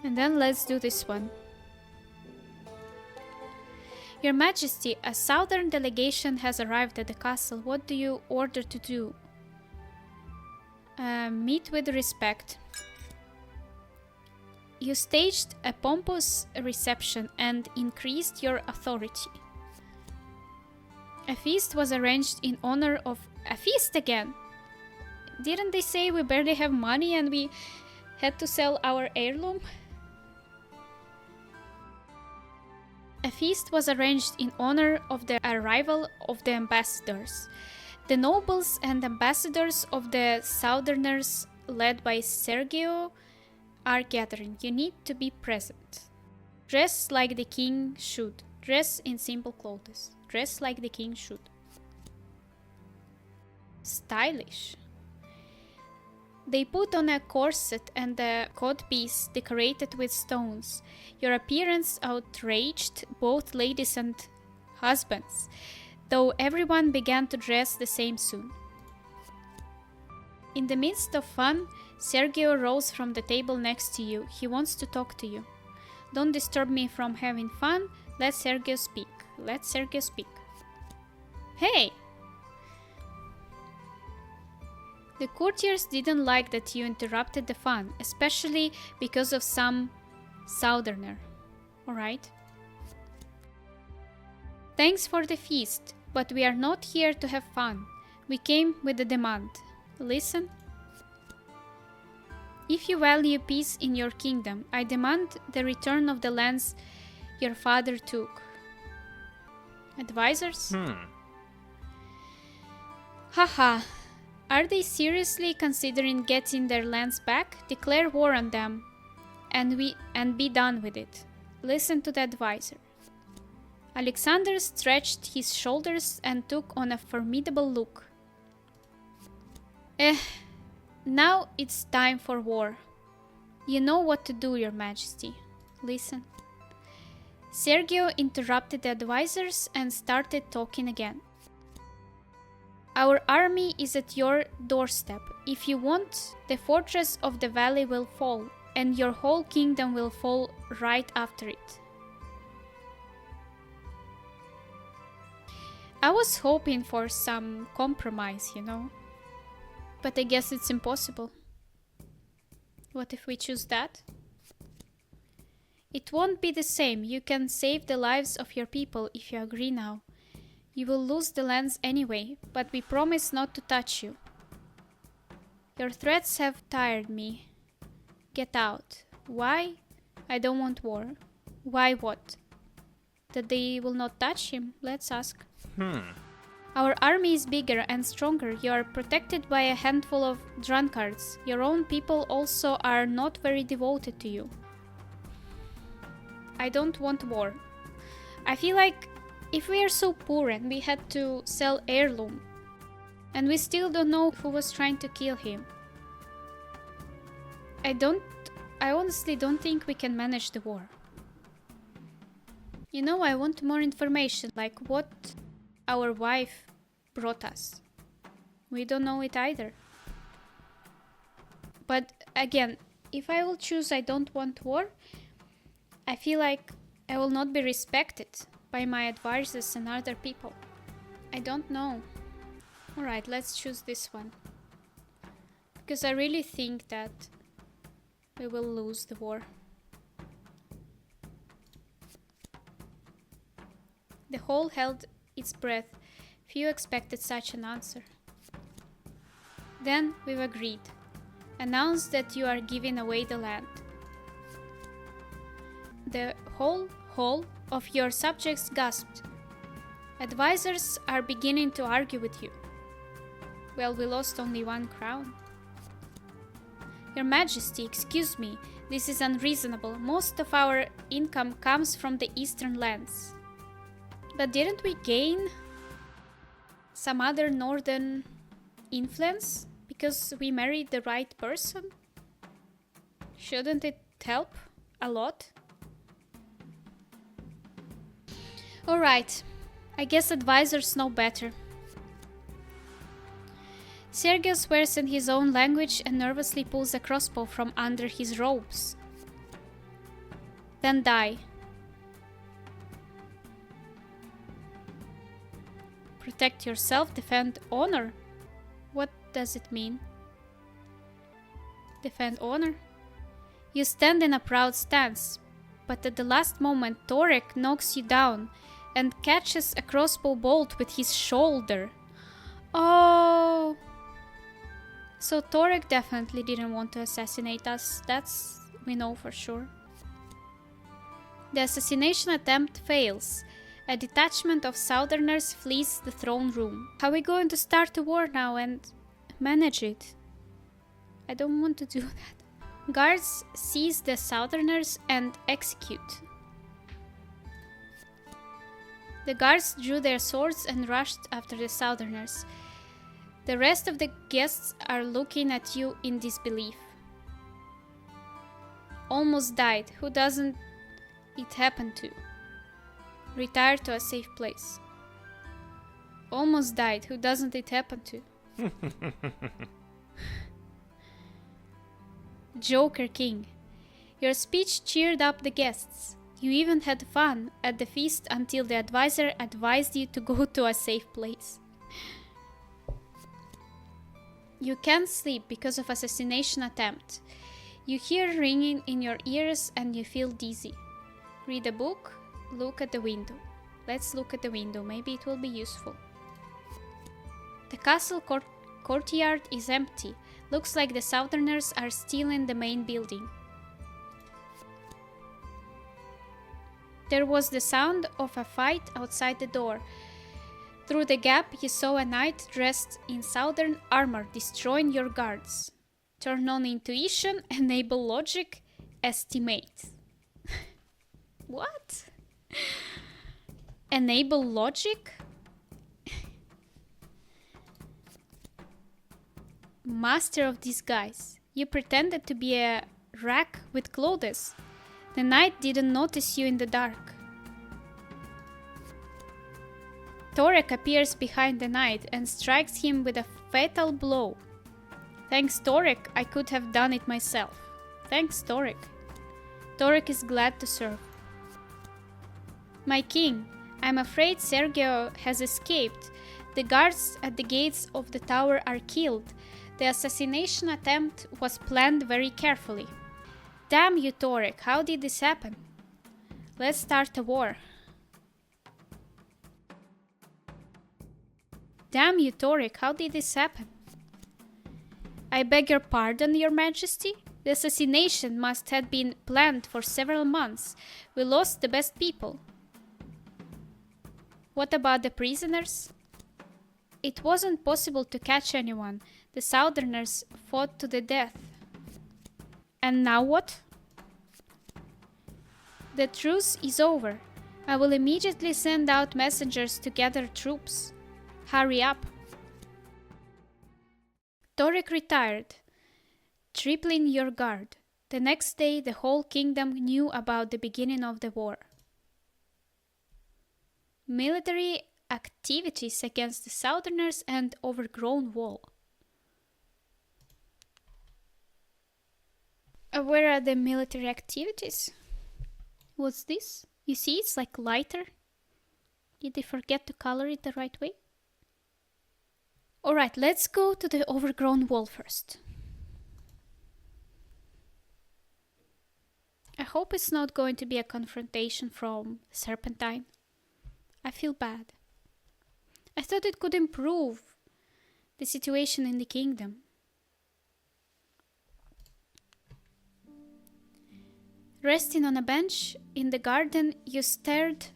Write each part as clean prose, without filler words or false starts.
And then let's do this one. Your Majesty, a southern delegation has arrived at the castle. What do you order to do? Meet with respect. You staged a pompous reception and increased your authority. A feast was arranged in honor of... A feast again! Didn't they say we barely have money and we had to sell our heirloom? A feast was arranged in honor of the arrival of the ambassadors. The nobles and ambassadors of the Southerners, led by Sergio, are gathering. You need to be present. Dress like the king should. Dress in simple clothes. Dress like the king should. Stylish. They put on a corset and a codpiece decorated with stones. Your appearance outraged both ladies and husbands, though everyone began to dress the same soon. In the midst of fun, Sergio rose from the table next to you. He wants to talk to you. Don't disturb me from having fun. Let Sergio speak. Let Sergio speak. Hey! The courtiers didn't like that you interrupted the fun, especially because of some southerner. Alright? Thanks for the feast, but we are not here to have fun. We came with a demand. Listen. If you value peace in your kingdom, I demand the return of the lands your father took. Advisors? Haha. Are they seriously considering getting their lands back? Declare war on them and be done with it. Listen to the advisor. Alexander stretched his shoulders and took on a formidable look. Now it's time for war. You know what to do, Your Majesty. Listen. Sergio interrupted the advisors and started talking again. Our army is at your doorstep. If you want, the fortress of the valley will fall, and your whole kingdom will fall right after it. I was hoping for some compromise, you know. But I guess it's impossible. What if we choose that? It won't be the same. You can save the lives of your people if you agree now. You will lose the lands anyway, but we promise not to touch you. Your threats have tired me. Get out. Why? I don't want war. Why what? That they will not touch him? Let's ask. Our army is bigger and stronger. You are protected by a handful of drunkards. Your own people also are not very devoted to you. I don't want war. I feel like if we are so poor and we had to sell heirloom, and we still don't know who was trying to kill him, I honestly don't think we can manage the war. You know, I want more information, like what our wife brought us. We don't know it either. But again, if I will choose I don't want war, I feel like I will not be respected by my advisors and other people. I don't know. Alright, let's choose this one. Because I really think that we will lose the war. The whole held its breath. Few expected such an answer. Then we've agreed. Announce that you are giving away the land. The whole hall of your subjects gasped. Advisors are beginning to argue with you. Well, we lost only 1 crown. Your Majesty, excuse me, this is unreasonable. Most of our income comes from the eastern lands. But didn't we gain some other northern influence because we married the right person? Shouldn't it help a lot? Alright, I guess advisors know better. Sergio swears in his own language and nervously pulls a crossbow from under his robes. Then die. Protect yourself, defend honor. What does it mean? Defend honor? You stand in a proud stance, but at the last moment Torek knocks you down and catches a crossbow bolt with his shoulder. Oh! So Torek definitely didn't want to assassinate us, that's we know for sure. The assassination attempt fails. A detachment of Southerners flees the throne room. How are we going to start a war now and manage it? I don't want to do that. Guards seize the Southerners and execute. The guards drew their swords and rushed after the Southerners. The rest of the guests are looking at you in disbelief. Almost died. Who doesn't it happen to? Retire to a safe place. Almost died. Who doesn't it happen to? Joker King. Your speech cheered up the guests. You even had fun at the feast until the advisor advised you to go to a safe place. You can't sleep because of assassination attempt. You hear ringing in your ears and you feel dizzy. Read a book, look at the window. Let's look at the window, maybe it will be useful. The castle courtyard is empty. Looks like the Southerners are still in the main building. There was the sound of a fight outside the door. Through the gap you saw a knight dressed in Southern armor destroying your guards. Turn on intuition, enable logic, estimate. What? Enable logic? Master of disguise. You pretended to be a rack with clothes. The knight didn't notice you in the dark. Torek appears behind the knight and strikes him with a fatal blow. Thanks, Torek, I could have done it myself. Thanks, Torek. Torek is glad to serve. My king, I'm afraid Sergio has escaped. The guards at the gates of the tower are killed. The assassination attempt was planned very carefully. Damn you, Torek, how did this happen? Let's start a war. Damn you, Torek, how did this happen? I beg your pardon, your majesty? The assassination must have been planned for several months. We lost the best people. What about the prisoners? It wasn't possible to catch anyone. The Southerners fought to the death. And now what? The truce is over. I will immediately send out messengers to gather troops. Hurry up. Torek retired, tripling your guard. The next day the whole kingdom knew about the beginning of the war. Military activities against the Southerners and Overgrown wall. Where are the military activities? What's this? You see, it's like lighter. Did they forget to color it the right way? Alright, let's go to the Overgrown wall first. I hope it's not going to be a confrontation from Serpentine. I feel bad. I thought it could improve the situation in the kingdom. Resting on a bench in the garden, you stared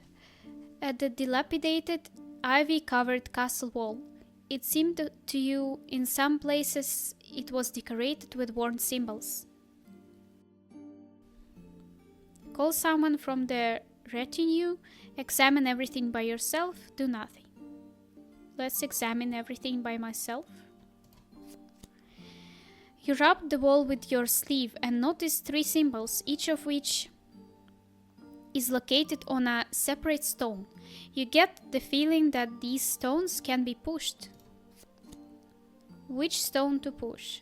at the dilapidated, ivy-covered castle wall. It seemed to you in some places it was decorated with worn symbols. Call someone from the retinue, examine everything by yourself, do nothing. Let's examine everything by myself. You rub the wall with your sleeve and notice 3 symbols, each of which is located on a separate stone. You get the feeling that these stones can be pushed. Which stone to push?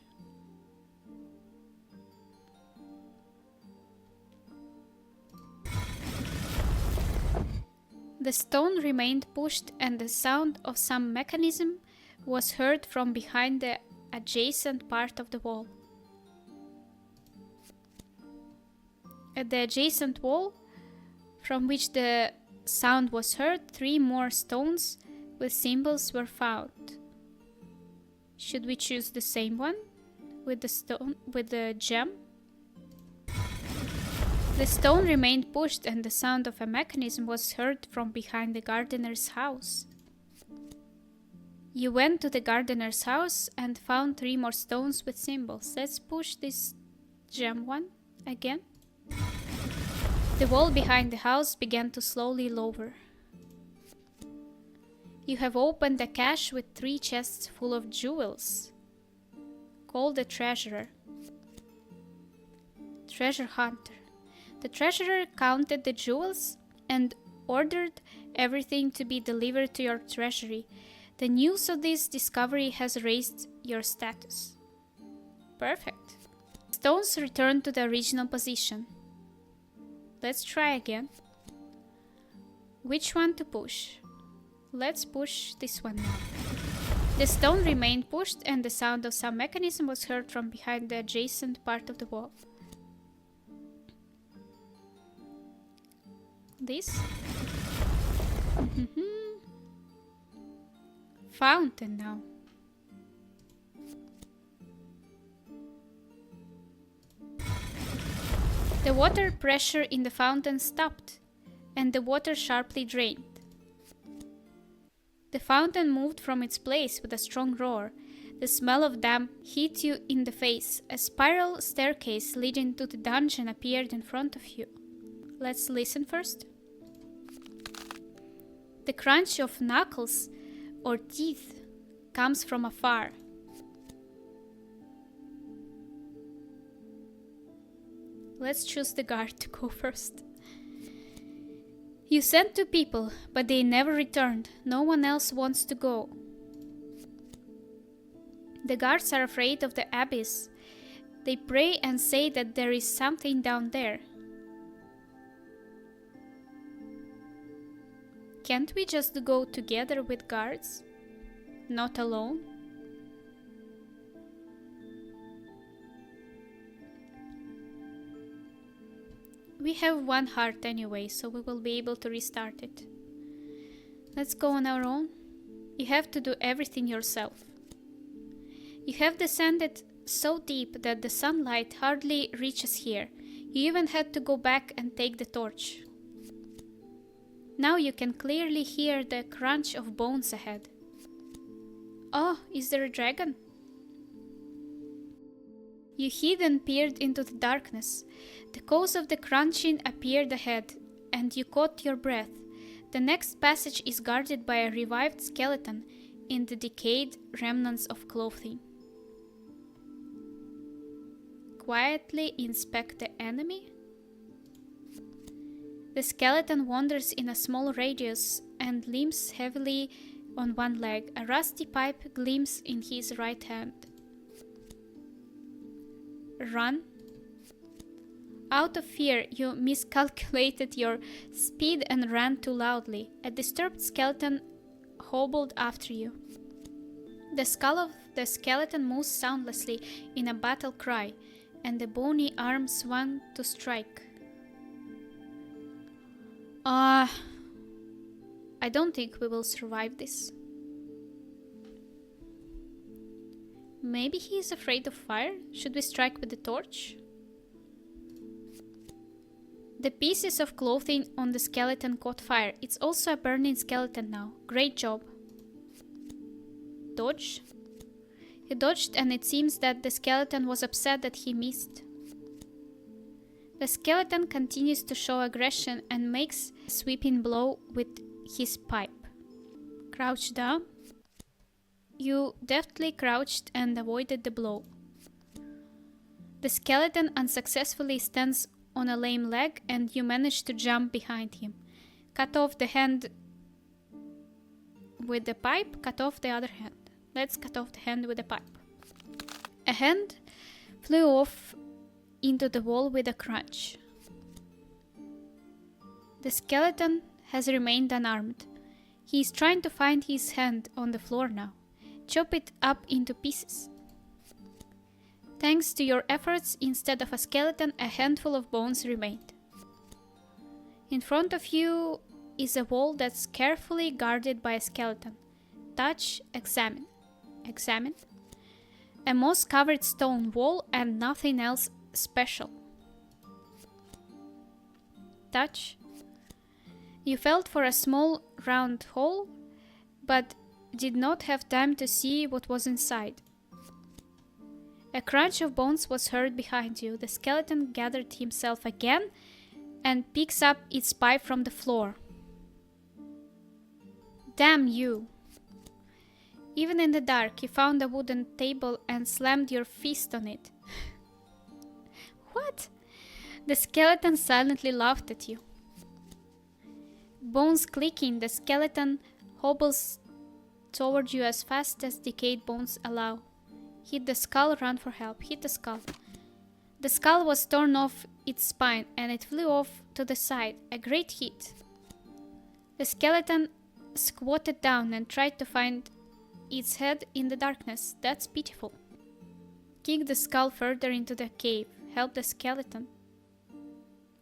The stone remained pushed and the sound of some mechanism was heard from behind the adjacent part of the wall. At the adjacent wall, from which the sound was heard, 3 more stones with symbols were found. Should we choose the same one with the gem? The stone remained pushed and the sound of a mechanism was heard from behind the gardener's house. You went to the gardener's house and found 3 more stones with symbols. Let's push this gem one again. The wall behind the house began to slowly lower. You have opened a cache with 3 chests full of jewels. Call the treasurer. Treasure hunter. The treasurer counted the jewels and ordered everything to be delivered to your treasury. The news of this discovery has raised your status. Perfect. Stones returned to the original position. Let's try again. Which one to push? Let's push this one now. The stone remained pushed and the sound of some mechanism was heard from behind the adjacent part of the wall. This? Fountain now. The water pressure in the fountain stopped, and the water sharply drained. The fountain moved from its place with a strong roar. The smell of damp hit you in the face. A spiral staircase leading to the dungeon appeared in front of you. Let's listen first. The crunch of knuckles or teeth comes from afar. Let's choose the guard to go first. You sent 2 people, but they never returned. No one else wants to go. The guards are afraid of the abyss. They pray and say that there is something down there. Can't we just go together with guards? Not alone? We have 1 heart anyway, so we will be able to restart it. Let's go on our own. You have to do everything yourself. You have descended so deep that the sunlight hardly reaches here. You even had to go back and take the torch. Now you can clearly hear the crunch of bones ahead. Oh, is there a dragon? You hid and peered into the darkness. The cause of the crunching appeared ahead, and you caught your breath. The next passage is guarded by a revived skeleton in the decayed remnants of clothing. Quietly inspect the enemy. The skeleton wanders in a small radius and limps heavily on 1 leg. A rusty pipe gleams in his right hand. Run. Out of fear, you miscalculated your speed and ran too loudly. A disturbed skeleton hobbled after you. The skull of the skeleton moves soundlessly in a battle cry, and the bony arm swung to strike. I don't think we will survive this. Maybe he is afraid of fire? Should we strike with the torch? The pieces of clothing on the skeleton caught fire. It's also a burning skeleton now. Great job. Dodge. He dodged, and it seems that the skeleton was upset that he missed. The skeleton continues to show aggression and makes a sweeping blow with his pipe. Crouch down. You deftly crouched and avoided the blow. The skeleton unsuccessfully stands on a lame leg, and you manage to jump behind him. Cut off the hand with the pipe, cut off the other hand. Let's cut off the hand with the pipe. A hand flew off into the wall with a crunch. The skeleton has remained unarmed. He is trying to find his hand on the floor now. Chop it up into pieces. Thanks to your efforts, instead of a skeleton, a handful of bones remained. In front of you is a wall that's carefully guarded by a skeleton. Touch, examine. Examine. A moss-covered stone wall and nothing else special. Touch. You felt for a small round hole, but did not have time to see what was inside. A crunch of bones was heard behind you. The skeleton gathered himself again and picks up its pipe from the floor. Damn you! Even in the dark, you found a wooden table and slammed your fist on it. What? The skeleton silently laughed at you. Bones clicking, the skeleton hobbles toward you as fast as decayed bones allow. Hit the skull, run for help. Hit the skull. The skull was torn off its spine and it flew off to the side. A great hit. The skeleton squatted down and tried to find its head in the darkness. That's pitiful. Kick the skull further into the cave. Help the skeleton.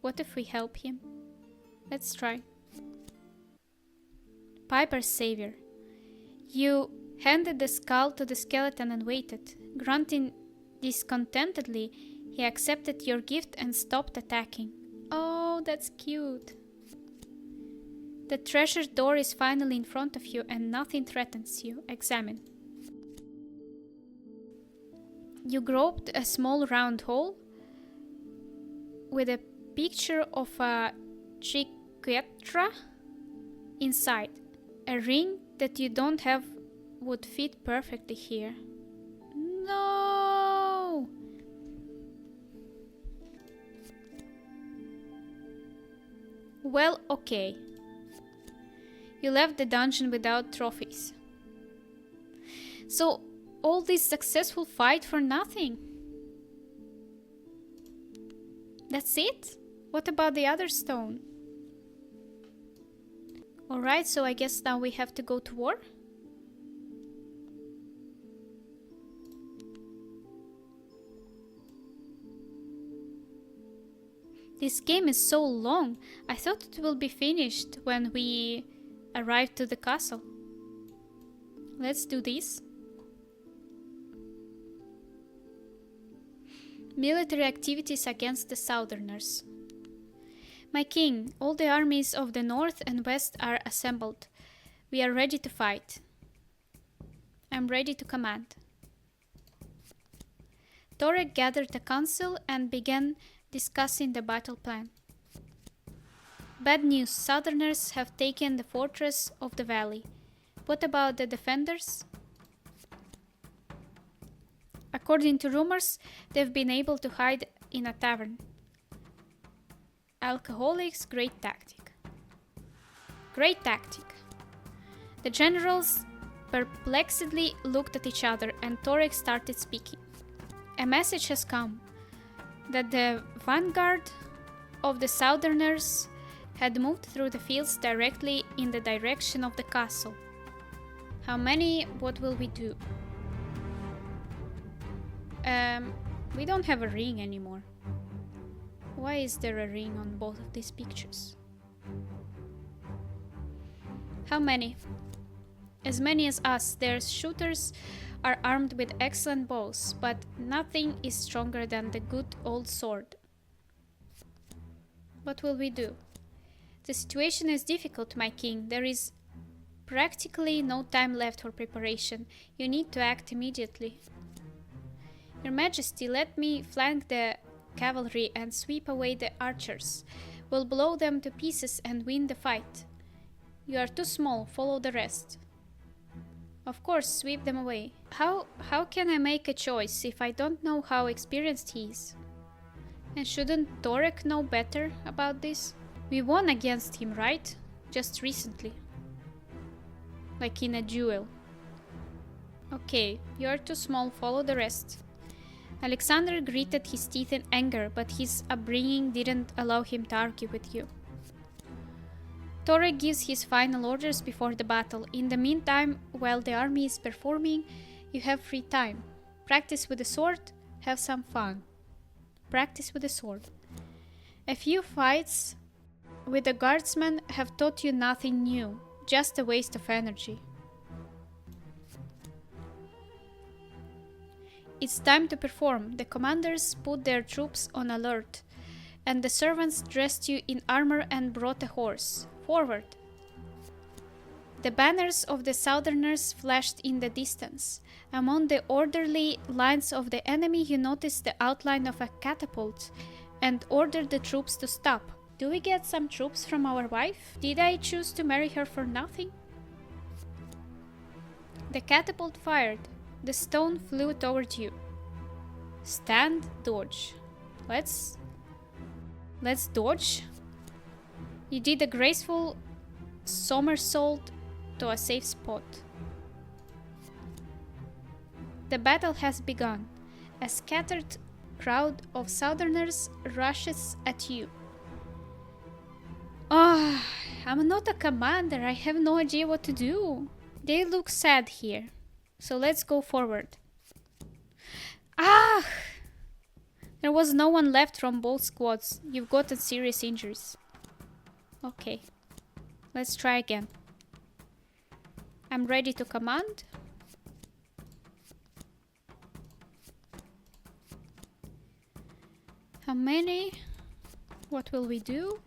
What if we help him? Let's try. Piper's savior. You handed the skull to the skeleton and waited. Grunting discontentedly, he accepted your gift and stopped attacking. Oh, that's cute. The treasure door is finally in front of you and nothing threatens you. Examine. You groped a small round hole with a picture of a triquetra inside. A ring that you don't have would fit perfectly here. No! Well, okay. You left the dungeon without trophies. So, all this successful fight for nothing? That's it? What about the other stone? Alright, so I guess now we have to go to war? This game is so long. I thought it will be finished when we arrive to the castle. Let's do this. Military activities against the Southerners. My king, all the armies of the north and west are assembled. We are ready to fight. I'm ready to command. Torek gathered a council and began discussing the battle plan. Bad news, Southerners have taken the fortress of the valley. What about the defenders? According to rumors, they've been able to hide in a tavern. Alcoholics, great tactic. Great tactic. The generals perplexedly looked at each other and Torek started speaking. A message has come that the vanguard of the Southerners had moved through the fields directly in the direction of the castle. How many? What will we do? We don't have a ring anymore. Why is there a ring on both of these pictures? How many? As many as us. Their shooters are armed with excellent bows, but nothing is stronger than the good old sword. What will we do? The situation is difficult, my king. There is practically no time left for preparation. You need to act immediately. Your Majesty, let me flank the cavalry and sweep away the archers. We'll blow them to pieces and win the fight. You are too small, follow the rest. Of course, sweep them away. How can I make a choice if I don't know how experienced he is? And shouldn't Torek know better about this? We won against him, right? Just recently. Like in a duel. Okay, you are too small, follow the rest. Alexander gritted his teeth in anger, but his upbringing didn't allow him to argue with you. Tore gives his final orders before the battle. In the meantime, while the army is performing, you have free time. Practice with the sword, have some fun. Practice with the sword. A few fights with the guardsmen have taught you nothing new, just a waste of energy. It's time to perform. The commanders put their troops on alert, and the servants dressed you in armor and brought a horse. Forward! The banners of the Southerners flashed in the distance. Among the orderly lines of the enemy, you noticed the outline of a catapult and ordered the troops to stop. Do we get some troops from our wife? Did I choose to marry her for nothing? The catapult fired. The stone flew toward you. Stand, dodge. Let's dodge. You did a graceful somersault to a safe spot. The battle has begun. A scattered crowd of Southerners rushes at you. Oh, I'm not a commander. I have no idea what to do. They look sad here. So let's go forward. Ah! There was no one left from both squads. You've gotten serious injuries. Okay. Let's try again. I'm ready to command. How many? What will we do?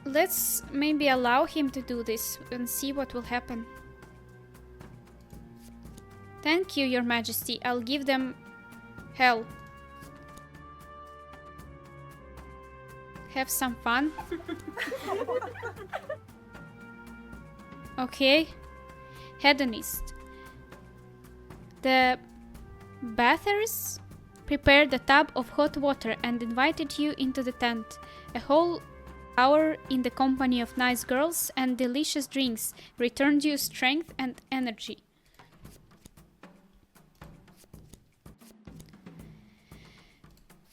Let's maybe allow him to do this and see what will happen. Thank you, Your Majesty. I'll give them hell. Have some fun. Okay. Hedonist. The bathers prepared a tub of hot water and invited you into the tent. A whole hour in the company of nice girls and delicious drinks returned you strength and energy.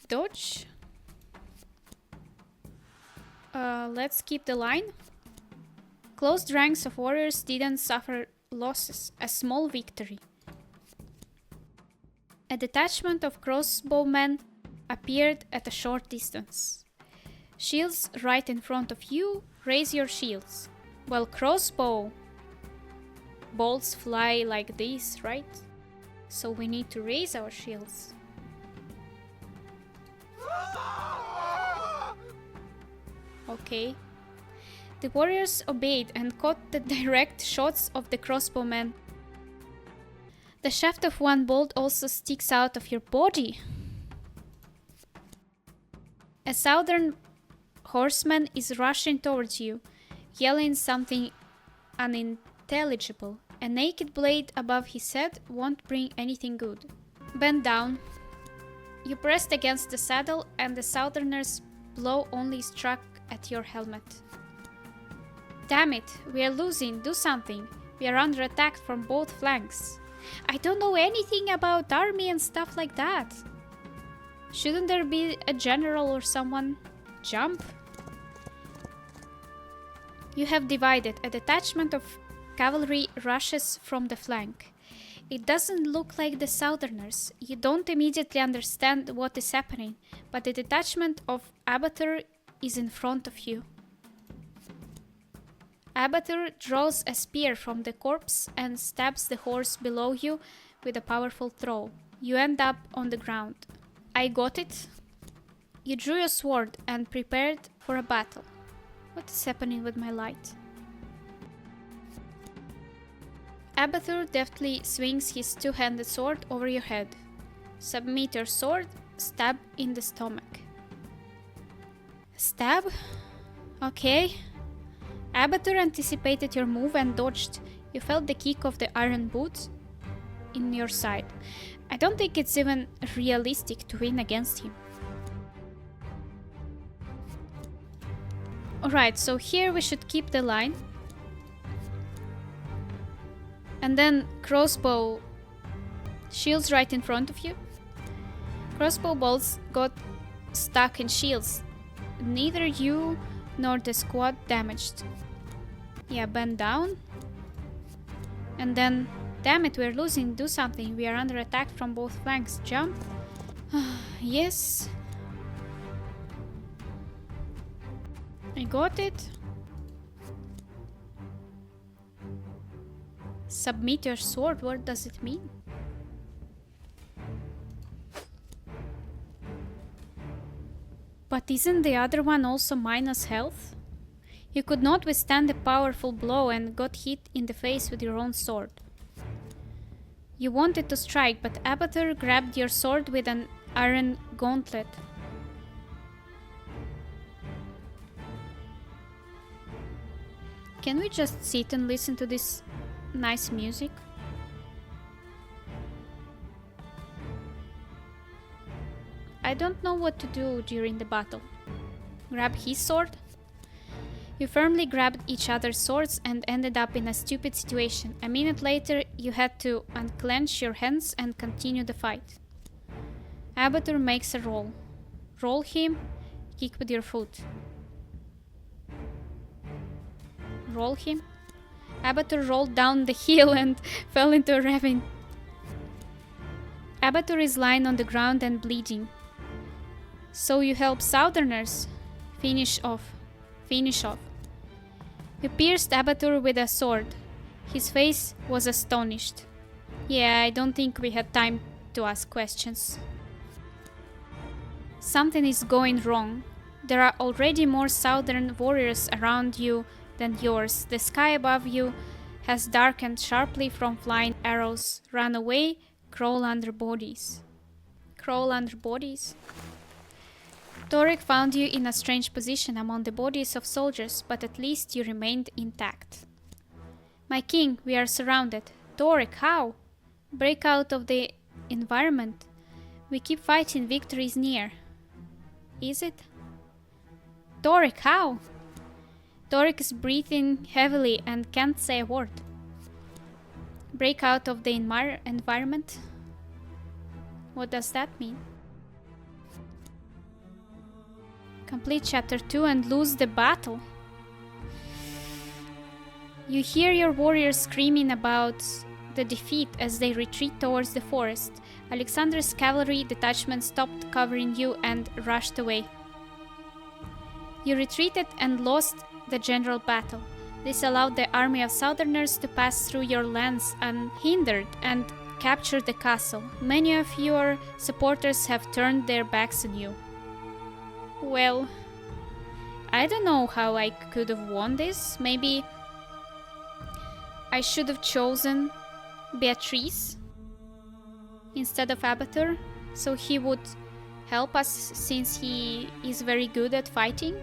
Dodge. Let's keep the line. Closed ranks of warriors didn't suffer losses, a small victory. A detachment of crossbowmen appeared at a short distance. Shields right in front of you, raise your shields. Well, crossbow bolts fly like this, right? So we need to raise our shields. Okay. The warriors obeyed and caught the direct shots of the crossbowmen. The shaft of one bolt also sticks out of your body. A southern horseman is rushing towards you, yelling something unintelligible. A naked blade above his head won't bring anything good. Bend down. You pressed against the saddle and the southerner's blow only struck at your helmet. Damn it, we are losing, do something. We are under attack from both flanks. I don't know anything about army and stuff like that. Shouldn't there be a general or someone? Jump. You have divided. A detachment of cavalry rushes from the flank. It doesn't look like the Southerners. You don't immediately understand what is happening, but the detachment of Abathur is in front of you. Abathur draws a spear from the corpse and stabs the horse below you with a powerful throw. You end up on the ground. I got it. You drew your sword and prepared for a battle. What is happening with my light? Abathur deftly swings his two-handed sword over your head. Submit your sword, stab in the stomach. Stab? Okay. Abathur anticipated your move and dodged. You felt the kick of the iron boot in your side. I don't think it's even realistic to win against him. Alright, so here we should keep the line. And then crossbow shields right in front of you. Crossbow bolts got stuck in shields. neither you nor the squad damaged. Yeah, bend down. And then, damn it, we're losing. Do something. We are under attack from both flanks. Jump. Yes. I got it. Submit your sword. What does it mean? But isn't the other one also minus health? You could not withstand a powerful blow and got hit in the face with your own sword. You wanted to strike, but Abathur grabbed your sword with an iron gauntlet. Can we just sit and listen to this nice music? I don't know what to do during the battle. Grab his sword? You firmly grabbed each other's swords and ended up in a stupid situation. A minute later, you had to unclench your hands and continue the fight. Abathur makes a roll. Roll him, kick with your foot. Roll him. Abathur rolled down the hill and fell into a ravine. Abathur is lying on the ground and bleeding. So you help Southerners? Finish off. Finish off. You pierced Abathur with a sword. His face was astonished. Yeah, I don't think we had time to ask questions. Something is going wrong. There are already more Southern warriors around you than yours. The sky above you has darkened sharply from flying arrows. Run away, crawl under bodies. Crawl under bodies? Torek found you in a strange position among the bodies of soldiers, but at least you remained intact. My king, we are surrounded. Torek, how? Break out of the environment. We keep fighting, victory is near. Is it? Torek, how? Torek is breathing heavily and can't say a word. Break out of the environment? What does that mean? Complete chapter 2 and lose the battle. You hear your warriors screaming about the defeat as they retreat towards the forest. Alexander's cavalry detachment stopped covering you and rushed away. You retreated and lost the general battle. This allowed the army of Southerners to pass through your lands unhindered and capture the castle. Many of your supporters have turned their backs on you. Well, I don't know how I could have won this. Maybe I should have chosen Beatrice instead of Abathur, so he would help us since he is very good at fighting.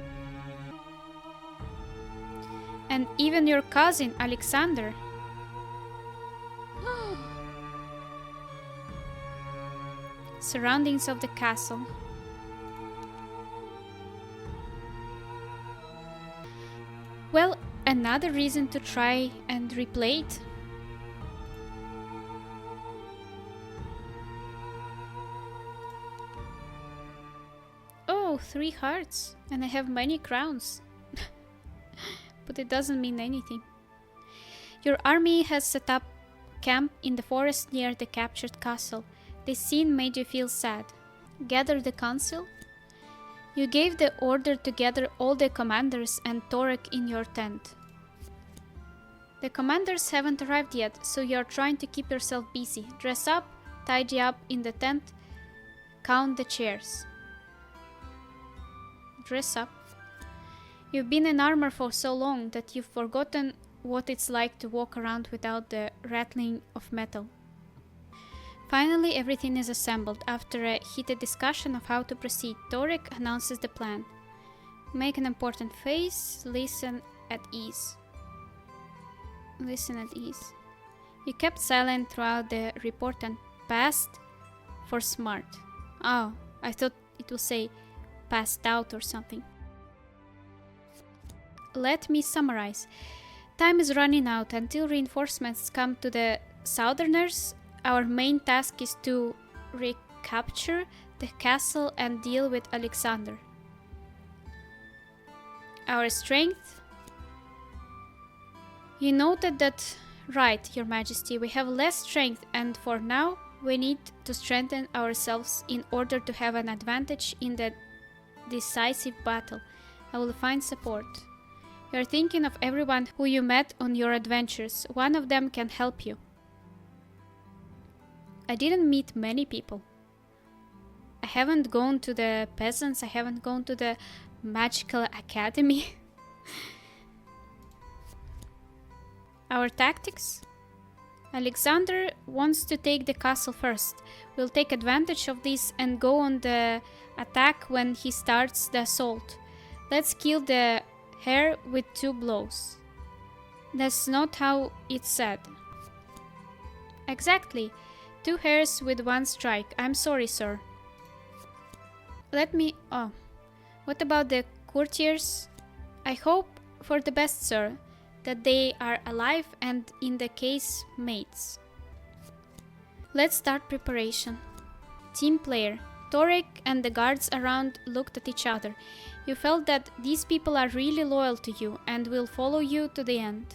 And even your cousin, Alexander. Surroundings of the castle. Well, another reason to try and replay it. Oh, 3 hearts, and I have many crowns. But it doesn't mean anything. Your army has set up camp in the forest near the captured castle. This scene made you feel sad. Gather the council? You gave the order to gather all the commanders and Torek in your tent. The commanders haven't arrived yet, so you're trying to keep yourself busy. Dress up, tidy up in the tent, count the chairs. Dress up. You've been in armor for so long that you've forgotten what it's like to walk around without the rattling of metal. Finally, everything is assembled. After a heated discussion of how to proceed, Torek announces the plan. Make an important face, listen at ease. Listen at ease. You kept silent throughout the report and passed for smart. Oh, I thought it would say passed out or something. Let me summarize. Time is running out. Until reinforcements come to the Southerners, our main task is to recapture the castle and deal with Alexander. Our strength. You noted that right, Your Majesty. We have less strength, and for now, we need to strengthen ourselves in order to have an advantage in the decisive battle. I will find support. You are thinking of everyone who you met on your adventures. One of them can help you. I didn't meet many people. I haven't gone to the peasants, I haven't gone to the magical academy. Our tactics? Alexander wants to take the castle first. We'll take advantage of this and go on the attack when he starts the assault. Let's kill the hare with 2 blows. That's not how it's said. Exactly. 2 hares with 1 strike. I'm sorry, sir. What about the courtiers? I hope for the best, sir, that they are alive and, in the case, mates. Let's start preparation. Team player. Torek and the guards around looked at each other. You felt that these people are really loyal to you and will follow you to the end.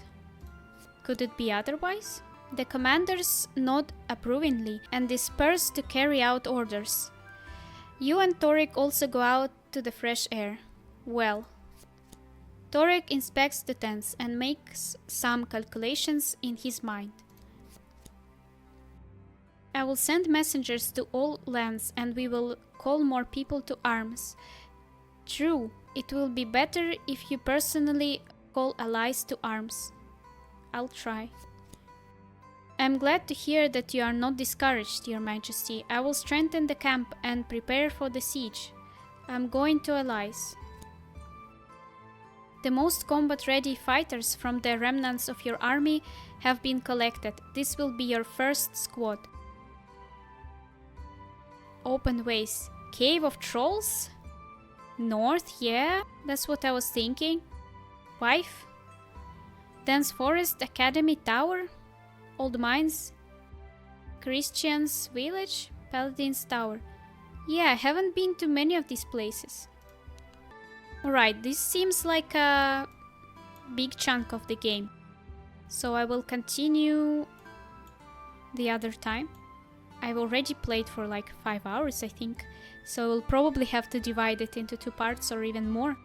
Could it be otherwise? The commanders nod approvingly and disperse to carry out orders. You and Torek also go out to the fresh air. Well. Torek inspects the tents and makes some calculations in his mind. I will send messengers to all lands and we will call more people to arms. True, it will be better if you personally call allies to arms. I'll try. I'm glad to hear that you are not discouraged, Your Majesty. I will strengthen the camp and prepare for the siege. I'm going to allies. The most combat-ready fighters from the remnants of your army have been collected. This will be your first squad. Open ways. Cave of Trolls? North, yeah, that's what I was thinking. Wife? Dense Forest Academy Tower? Old Mines? Christian's Village? Paladin's Tower. Yeah, I haven't been to many of these places. Alright, this seems like a big chunk of the game. So I will continue the other time. I've already played for like 5 hours, I think. So we'll probably have to divide it into 2 parts or even more.